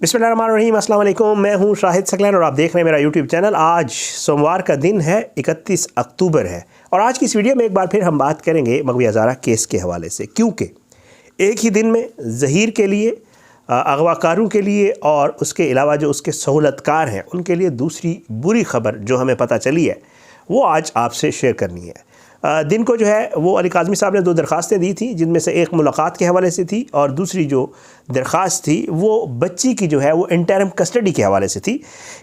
बिस्मिल्लाहिर्रहमानिर्रहीम, अस्सलाम वालेकुम। मैं हूं शाहिद सकलैन और आप देख रहे हैं मेरा यूट्यूब चैनल। आज सोमवार का दिन है, 31 अक्टूबर है और आज की इस वीडियो में एक बार फिर हम बात करेंगे मग़वी हज़ारा केस के हवाले से, क्योंकि एक ही दिन में ज़हीर के लिए, अगवाकारों के लिए और उसके अलावा जो उसके सहूलतकार हैं उनके लिए दूसरी बुरी ख़बर जो हमें पता चली है वो आज आपसे शेयर करनी है। दिन को जो है वो अली काज़मी साहब ने 2 दरख्वास्तें दी थी, जिनमें से एक मुलाकात के हवाले से थी और दूसरी जो दरख्वास्त थी वो बच्ची की जो है वो इंटरम कस्टडी के हवाले से थी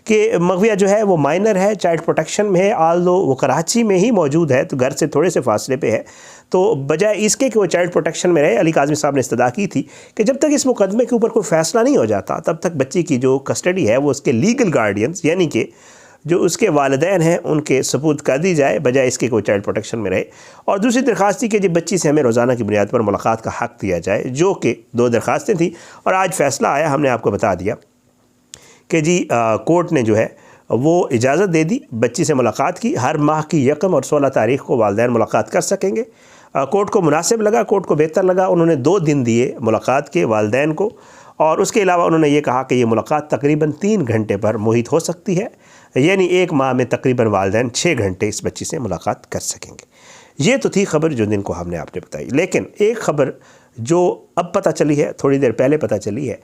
कि मग़विया जो है वो माइनर है, चाइल्ड प्रोटेक्शन में है, आल्दो वो कराची में ही मौजूद है तो घर से थोड़े से फासले पे है, तो बजाय इसके कि वो चाइल्ड प्रोटेक्शन में रहे, अली काज़मी साहब ने इस्तदा की थी कि जब तक इस मुकदमे के ऊपर कोई फ़ैसला नहीं हो जाता तब तक बच्ची की जो कस्टडी है वो उसके लीगल गार्डियंस यानी कि जो उसके वालिदैन हैं उनके सपुर्द कर दी जाए, बजाय इसके कोई चाइल्ड प्रोटेक्शन में रहे। और दूसरी दरख्वास्त थी कि जी बच्ची से हमें रोज़ाना की बुनियाद पर मुलाकात का हक़ दिया जाए, जो कि 2 दरख्वास्तें थी और आज फ़ैसला आया। हमने आपको बता दिया कि जी कोर्ट ने जो है वो इजाज़त दे दी बच्ची से मुलाकात की। हर माह की 1 और 16 तारीख़ को वालिदैन मुलाकात कर सकेंगे। कोर्ट को मुनासिब लगा, कोर्ट को बेहतर लगा। उन्होंने 2 दिन दिए मुलाकात के वालिदैन को और उसके अलावा उन्होंने ये कहा कि ये मुलाकात तकरीबन 3 घंटे पर मुहित हो सकती है, यानी 1 माह में तकरीबन वालिदैन 6 घंटे इस बच्ची से मुलाकात कर सकेंगे। ये तो थी खबर जो दिन को हमने आपने बताई, लेकिन एक ख़बर जो अब पता चली है, थोड़ी देर पहले पता चली है,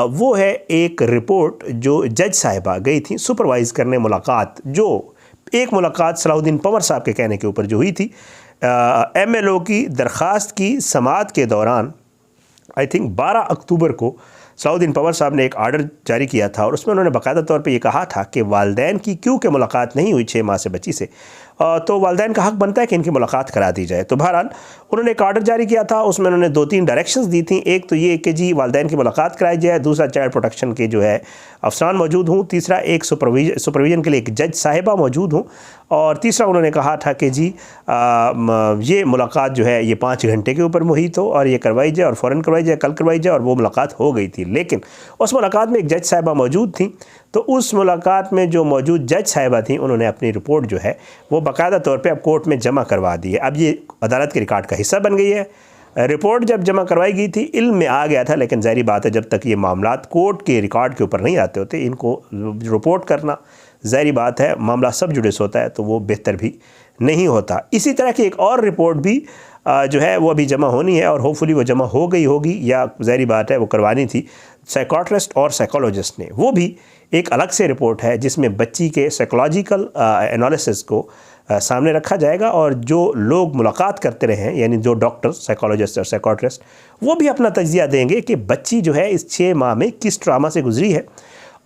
वो है एक रिपोर्ट जो जज साहिबा गई थी सुपरवाइज़ करने मुलाकात, जो एक मुलाकात सलाहुद्दीन पंवर साहब के कहने के ऊपर जो हुई थी। MLO की दरख्वास्त की समाअत के दौरान आई थिंक 12 अक्टूबर को सलाहुद्दीन पंवर साहब ने एक आर्डर जारी किया था और उसमें उन्होंने बाकायदा तौर पे ये कहा था कि वालिदैन की क्योंकि मुलाकात नहीं हुई 6 माह से बच्ची से, तो वालिदैन का हक़ बनता है कि इनकी मुलाकात करा दी जाए। तो बहरहाल उन्होंने एक आर्डर जारी किया था, उसमें उन्होंने 2-3 डायरेक्शंस दी थी। एक तो ये कि जी वालिदैन की मुलाकात कराई जाए, दूसरा चाइल्ड प्रोटेक्शन के जो है अफसरान मौजूद हों, तीसरा एक सुपरविजन के लिए एक जज साहिबा मौजूद हों और तीसरा उन्होंने कहा था कि जी ये मुलाकात जो है ये 5 घंटे के ऊपर मुहित हो और ये करवाई जाए और फ़ौरन करवाई जाए, कल करवाई जाए। और वो मुलाकात हो गई थी, लेकिन उस मुलाकात में एक जज साहिबा मौजूद थी। तो उस मुलाकात में जो मौजूद जज साहिबा थी उन्होंने अपनी रिपोर्ट जो है वो बाकायदा तौर पे अब कोर्ट में जमा करवा दी है। अब ये अदालत के रिकॉर्ड का हिस्सा बन गई है। रिपोर्ट जब जमा करवाई गई थी इल्म में आ गया था, लेकिन ज़ाहिर बात है जब तक ये मामलात कोर्ट के रिकॉर्ड के ऊपर नहीं आते होते, इनको रिपोर्ट करना ज़ाहिर बात है मामला सब जुडिस होता है तो वो बेहतर भी नहीं होता। इसी तरह की एक और रिपोर्ट भी जो है वो अभी जमा होनी है और होपफुली वो जमा हो गई होगी, या ज़ाहिर बात है वो करवानी थी साइकोट्रिस्ट और साइकोलॉजिस्ट ने। वो भी एक अलग से रिपोर्ट है जिसमें बच्ची के साइकोलॉजिकल एनालिसिस को सामने रखा जाएगा और जो लोग मुलाकात करते रहे हैं यानी जो डॉक्टर, साइकोलॉजिस्ट और साइकोट्रिस्ट, वो भी अपना तज्जिया देंगे कि बच्ची जो है इस 6 माह में किस ट्रामा से गुजरी है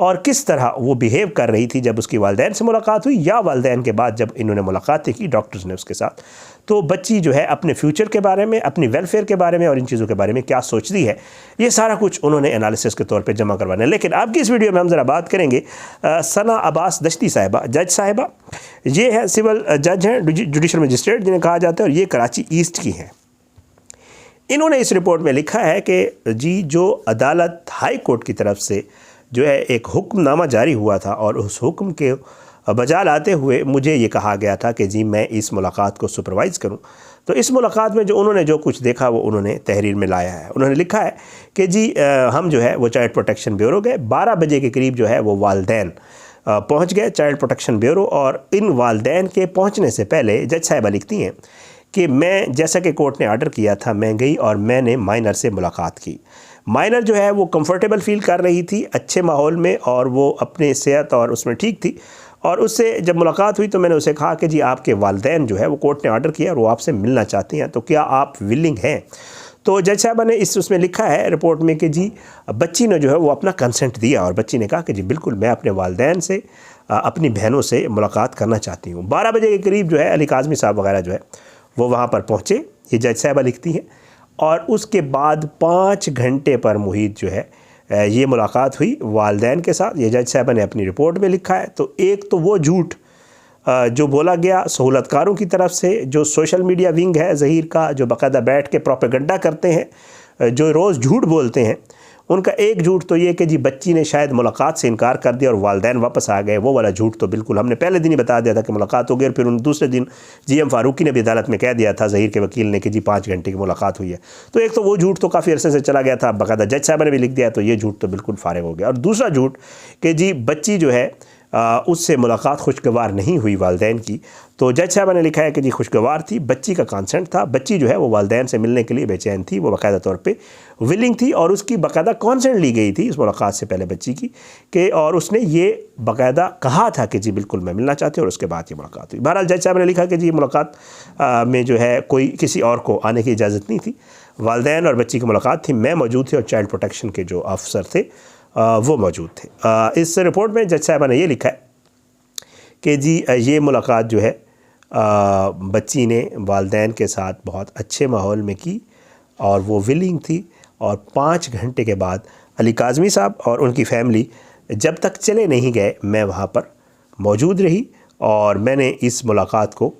और किस तरह वो बिहेव कर रही थी जब उसकी वालिदैन से मुलाकात हुई या वालिदैन के बाद जब इन्होंने मुलाकातें की डॉक्टर्स ने उसके साथ। तो बच्ची जो है अपने फ्यूचर के बारे में, अपनी वेलफेयर के बारे में और इन चीज़ों के बारे में क्या सोचती है, ये सारा कुछ उन्होंने एनालिसिस के तौर पे जमा करवाना है। लेकिन अब की इस वीडियो में हम ज़रा बात करेंगे सना अब्बास दश्ती साहिबा, जज साहिबा। ये है सिविल जज हैं, जुडिशल मजिस्ट्रेट जिन्हें कहा जाता है और ये कराची ईस्ट की हैं। इन्होंने इस रिपोर्ट में लिखा है कि जी जो अदालत हाई कोर्ट की तरफ से जो है एक हुक्मनामा जारी हुआ था और उस हुक्म के बजा लाते हुए मुझे ये कहा गया था कि जी मैं इस मुलाकात को सुपरवाइज़ करूं। तो इस मुलाकात में जो उन्होंने जो कुछ देखा वो उन्होंने तहरीर में लाया है। उन्होंने लिखा है कि जी हम जो है वो चाइल्ड प्रोटेक्शन ब्यूरो गए, 12 बजे के करीब जो है वो वालिदैन पहुँच गए चाइल्ड प्रोटेक्शन ब्यूरो और इन वालिदैन के पहुँचने से पहले जज साहिबा लिखती हैं कि मैं, जैसा कि कोर्ट ने आर्डर किया था, मैं गई और मैंने माइनर से मुलाकात की। माइनर जो है वो कंफर्टेबल फ़ील कर रही थी अच्छे माहौल में और वो अपने सेहत और उसमें ठीक थी और उससे जब मुलाकात हुई तो मैंने उसे कहा कि जी आपके वालिदैन जो है वो कोर्ट ने आर्डर किया और वो आपसे मिलना चाहती हैं, तो क्या आप विलिंग हैं? तो जज साहबा ने उसमें लिखा है रिपोर्ट में कि जी बच्ची ने जो है वो अपना कंसेंट दिया और बच्ची ने कहा कि जी बिल्कुल मैं अपने वालिदैन से, अपनी बहनों से मुलाकात करना चाहती हूँ। 12 बजे के करीब जो है अली काज़मी साहब वगैरह जो है वो वहाँ पर पहुँचे, ये जज साहिबा लिखती हैं, और उसके बाद 5 घंटे पर मुहित जो है ये मुलाकात हुई वालिदैन के साथ। ये जज साहिबा ने अपनी रिपोर्ट में लिखा है। तो एक तो वो झूठ जो बोला गया सहूलतकारों की तरफ से, जो सोशल मीडिया विंग है ज़हीर का, जो बाकायदा बैठ के प्रोपेगेंडा करते हैं, जो रोज़ झूठ बोलते हैं, उनका एक झूठ तो ये कि जी बच्ची ने शायद मुलाकात से इनकार कर दिया और वालिदैन वापस आ गए, वो वाला झूठ तो बिल्कुल हमने पहले दिन ही बता दिया था कि मुलाकात हो गई, और फिर उन दूसरे दिन GM फारूकी ने भी अदालत में कह दिया था ज़हीर के वकील ने कि जी 5 घंटे की मुलाकात हुई है। तो एक तो वो झूठ तो काफ़ी अरसे से चला गया था, बाकायदा जज साहब ने भी लिख दिया, तो ये झूठ तो बिल्कुल फारिग हो गया। और दूसरा झूठ कि जी बच्ची जो है उससे मुलाकात खुशगवार नहीं हुई वालिदैन की, तो जज साहब ने लिखा है कि जी खुशगवार थी, बच्ची का कंसेंट था, बच्ची जो है वो वालिदैन से मिलने के लिए बेचैन थी, वो बाकायदा तौर पे विलिंग थी, और उसकी बाकायदा कंसेंट ली गई थी इस मुलाकात से पहले बच्ची की कि, और उसने ये बाकायदा कहा था कि जी बिल्कुल मैं मिलना चाहती हूँ, और उसके बाद ये मुलाकात हुई। बहरहाल जज साहब ने लिखा कि जी मुलाकात में जो है कोई किसी और को आने की इजाज़त नहीं थी, वालिदैन और बच्ची की मुलाकात थी, मैं मौजूद थी और चाइल्ड प्रोटेक्शन के जो अफसर थे वो मौजूद थे। इस रिपोर्ट में जज साहब ने ये लिखा है कि जी ये मुलाकात जो है बच्ची ने वालिदैन के साथ बहुत अच्छे माहौल में की और वो विलिंग थी, और 5 घंटे के बाद अली काज़मी साहब और उनकी फ़ैमिली जब तक चले नहीं गए मैं वहाँ पर मौजूद रही, और मैंने इस मुलाकात को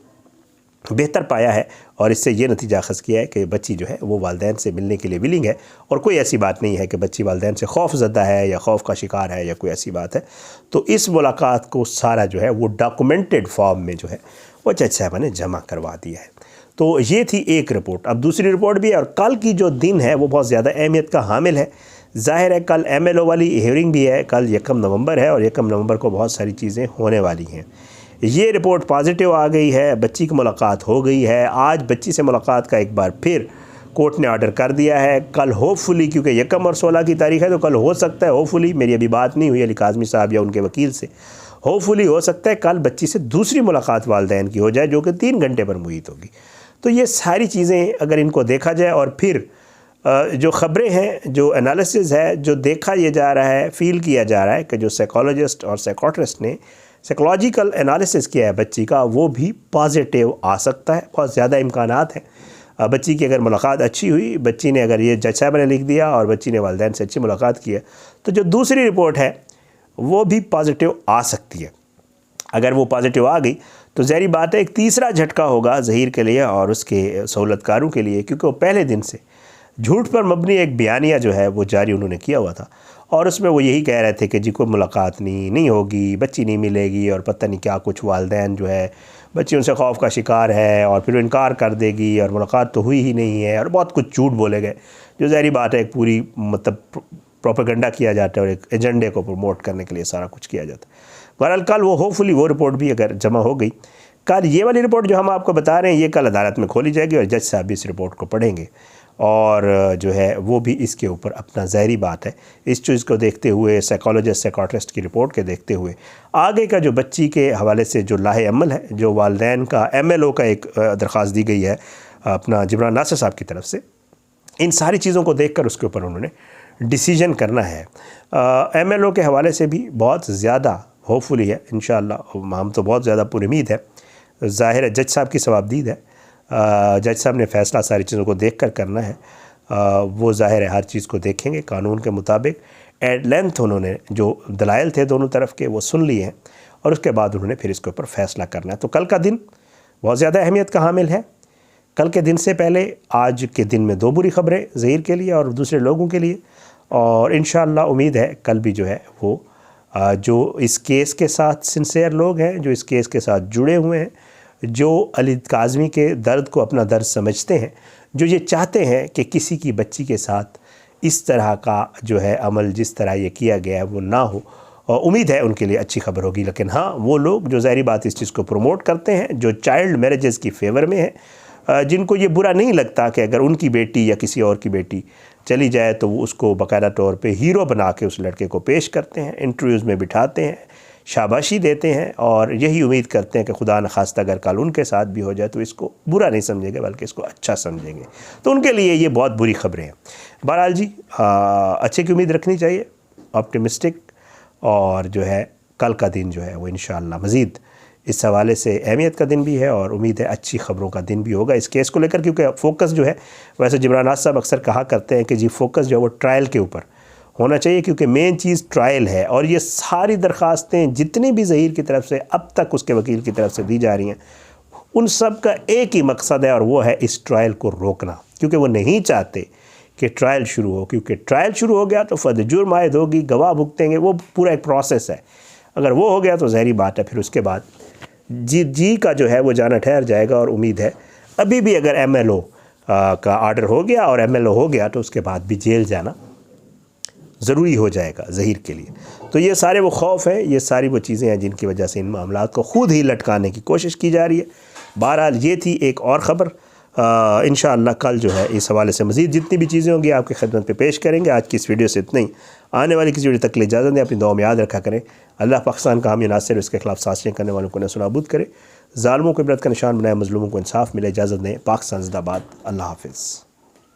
बेहतर पाया है, और इससे ये नतीजा अखज़ किया है कि बच्ची जो है वो वालिदैन से मिलने के लिए विलिंग है, और कोई ऐसी बात नहीं है कि बच्ची वालिदैन से खौफ ज़दा है या खौफ का शिकार है या कोई ऐसी बात है। तो इस मुलाकात को सारा जो है वो डॉक्यूमेंटेड फॉर्म में जो है वो जज साहब ने जमा करवा दिया है। तो ये थी एक रिपोर्ट। अब दूसरी रिपोर्ट भी है, और कल की जो दिन है वो बहुत ज़्यादा अहमियत का हामिल है। ज़ाहिर है कल MLO वाली हियरिंग भी है, कल 1 नवंबर है, और 1 नवंबर को बहुत सारी चीज़ें होने वाली हैं। ये रिपोर्ट पॉजिटिव आ गई है, बच्ची की मुलाकात हो गई है, आज बच्ची से मुलाकात का एक बार फिर कोर्ट ने ऑर्डर कर दिया है। कल होपफुली, क्योंकि 1 और 16 की तारीख है, तो कल हो सकता है होपफुली, मेरी अभी बात नहीं हुई अली काज़मी साहब या उनके वकील से, होपफुली हो सकता है कल बच्ची से दूसरी मुलाकात वालिदैन की हो जाए जो कि 3 घंटे पर मुहित होगी। तो ये सारी चीज़ें अगर इनको देखा जाए, और फिर जो ख़बरें हैं, जो एनालिसिस है, जो देखा ये जा रहा है, फ़ील किया जा रहा है कि जो साइकोलॉजिस्ट और साइकोट्रिस्ट ने साइकोलॉजिकल एनालिसिस किया है बच्ची का, वो भी पॉजिटिव आ सकता है। बहुत ज़्यादा इम्कानात हैं बच्ची की, अगर मुलाकात अच्छी हुई, बच्ची ने अगर ये जज साहब ने लिख दिया और बच्ची ने वालिदैन से अच्छी मुलाकात की है, तो जो दूसरी रिपोर्ट है वो भी पॉजिटिव आ सकती है। अगर वो पॉजिटिव आ गई तो ज़ाहिर बात है एक तीसरा झटका होगा ज़हीर के लिए और उसके सहूलतकारों के लिए, क्योंकि वो पहले दिन से झूठ पर मबनी एक बयानिया जो है वो जारी उन्होंने किया हुआ था, और उसमें वो यही कह रहे थे कि जी कोई मुलाकात नहीं होगी, बच्ची नहीं मिलेगी, और पता नहीं क्या कुछ, वालिदैन जो है बच्ची उनसे खौफ का शिकार है, और फिर इनकार कर देगी, और मुलाकात तो हुई ही नहीं है, और बहुत कुछ झूठ बोले गए, जो ज़ाहिर बात है एक पूरी मतलब प्रोपेगेंडा किया जाता है और एक एजेंडे को प्रमोट करने के लिए सारा कुछ किया जाता है। बहरहाल कल वो होपफुली वो रिपोर्ट भी अगर जमा हो गई, कल ये वाली रिपोर्ट जो हम आपको बता रहे हैं ये कल अदालत में खोली जाएगी, और जज साहब भी इस रिपोर्ट को पढ़ेंगे, और जो है वो भी इसके ऊपर अपना ज़ाहिरी बात है इस चीज़ को देखते हुए, साइकोलॉजिस्ट साइकोट्रिस्ट की रिपोर्ट के देखते हुए, आगे का जो बच्ची के हवाले से जो लाहे अमल है, जो वालिदैन का MLO का एक दरख्वास्त दी गई है अपना जिब्रान नासिर साहब की तरफ से, इन सारी चीज़ों को देख कर उसके ऊपर उन्होंने डिसीजन करना है। MLO के हवाले से भी बहुत ज़्यादा होपफुली है, इंशाअल्लाह हम तो बहुत ज़्यादा पुरुमीद है। ज़ाहिर है जज साहब की सवाबदीद है, जज साहब ने फ़ैसला सारी चीज़ों को देख कर करना है, वो ज़ाहिर है हर चीज़ को देखेंगे कानून के मुताबिक। एट लेंथ उन्होंने जो दलाइल थे दोनों तरफ के वो सुन लिए हैं, और उसके बाद उन्होंने फिर इसके ऊपर फ़ैसला करना है। तो कल का दिन बहुत ज़्यादा अहमियत का हामिल है। कल के दिन से पहले आज के दिन में 2 बुरी ख़बरें ज़हीर के लिए और दूसरे लोगों के लिए, और इंशाअल्लाह उम्मीद है कल भी जो है वो जो इस केस के साथ सिंसियर लोग हैं, जो इस केस के साथ जुड़े हुए हैं, जो अली काज़मी के दर्द को अपना दर्द समझते हैं, जो ये चाहते हैं कि किसी की बच्ची के साथ इस तरह का जो है अमल जिस तरह ये किया गया है वो ना हो, और उम्मीद है उनके लिए अच्छी खबर होगी। लेकिन हाँ, वो लोग जो ज़ाहिरी बात इस चीज़ को प्रमोट करते हैं, जो चाइल्ड मैरिजेस की फेवर में है, जिनको ये बुरा नहीं लगता कि अगर उनकी बेटी या किसी और की बेटी चली जाए तो वो उसको बाकायदा तौर पे हीरो बना के उस लड़के को पेश करते हैं, इंटरव्यूज़ में बिठाते हैं, शाबाशी देते हैं, और यही उम्मीद करते हैं कि खुदा न खास्ता अगर कल उनके साथ भी हो जाए तो इसको बुरा नहीं समझेंगे बल्कि इसको अच्छा समझेंगे। तो उनके लिए ये बहुत बुरी खबरें हैं। बहरहाल जी अच्छे की उम्मीद रखनी चाहिए, ऑप्टिमिस्टिक, और जो है कल का दिन जो है वो इंशाअल्लाह मज़ीद इस हवाले से अहमियत का दिन भी है, और उम्मीद है अच्छी ख़बरों का दिन भी होगा इस केस को लेकर, क्योंकि फ़ोकस जो है, वैसे जिब्रान साहब अक्सर कहा करते हैं कि जी फ़ोकस जो है वो ट्रायल के ऊपर होना चाहिए, क्योंकि मेन चीज़ ट्रायल है। और ये सारी दरख्वास्तें जितनी भी ज़हीर की तरफ से अब तक उसके वकील की तरफ से दी जा रही हैं, उन सब का एक ही मकसद है, और वो है इस ट्रायल को रोकना, क्योंकि वो नहीं चाहते کہ ٹرائل شروع ہو، کیونکہ ٹرائل شروع ہو گیا تو فرد جرم عائد ہوگی، گواہ بھگتیں گے، وہ پورا ایک پروسیس ہے۔ اگر وہ ہو گیا تو ظاہری بات ہے پھر اس کے بعد جی کا جو ہے وہ جانا ٹھہر جائے گا، اور امید ہے ابھی بھی اگر ایم ایل او کا آرڈر ہو گیا اور ایم ایل او ہو گیا تو اس کے بعد بھی جیل جانا ضروری ہو جائے گا ظہیر کے لیے۔ تو یہ سارے وہ خوف ہیں، یہ ساری وہ چیزیں ہیں جن کی وجہ سے ان معاملات کو خود ہی لٹکانے کی کوشش کی جا رہی ہے۔ بہرحال یہ تھی ایک اور خبر، انشاءاللہ کل جو ہے اس حوالے سے مزید جتنی بھی چیزیں ہوں گی آپ کی خدمت پہ پیش کریں گے۔ آج کی اس ویڈیو سے اتنا ہی، آنے والی کسی ویڈیو تک کے لیے اجازت دیں، اپنی دعاؤں میں یاد رکھا کریں۔ اللہ پاکستان کا حامی ناصر، اس کے خلاف سازشیں کرنے والوں کو نصر نابود کرے، ظالموں کو عبرت کا نشان بنائے، مظلوموں کو انصاف ملے۔ اجازت دیں، پاکستان زندہ باد، اللہ حافظ۔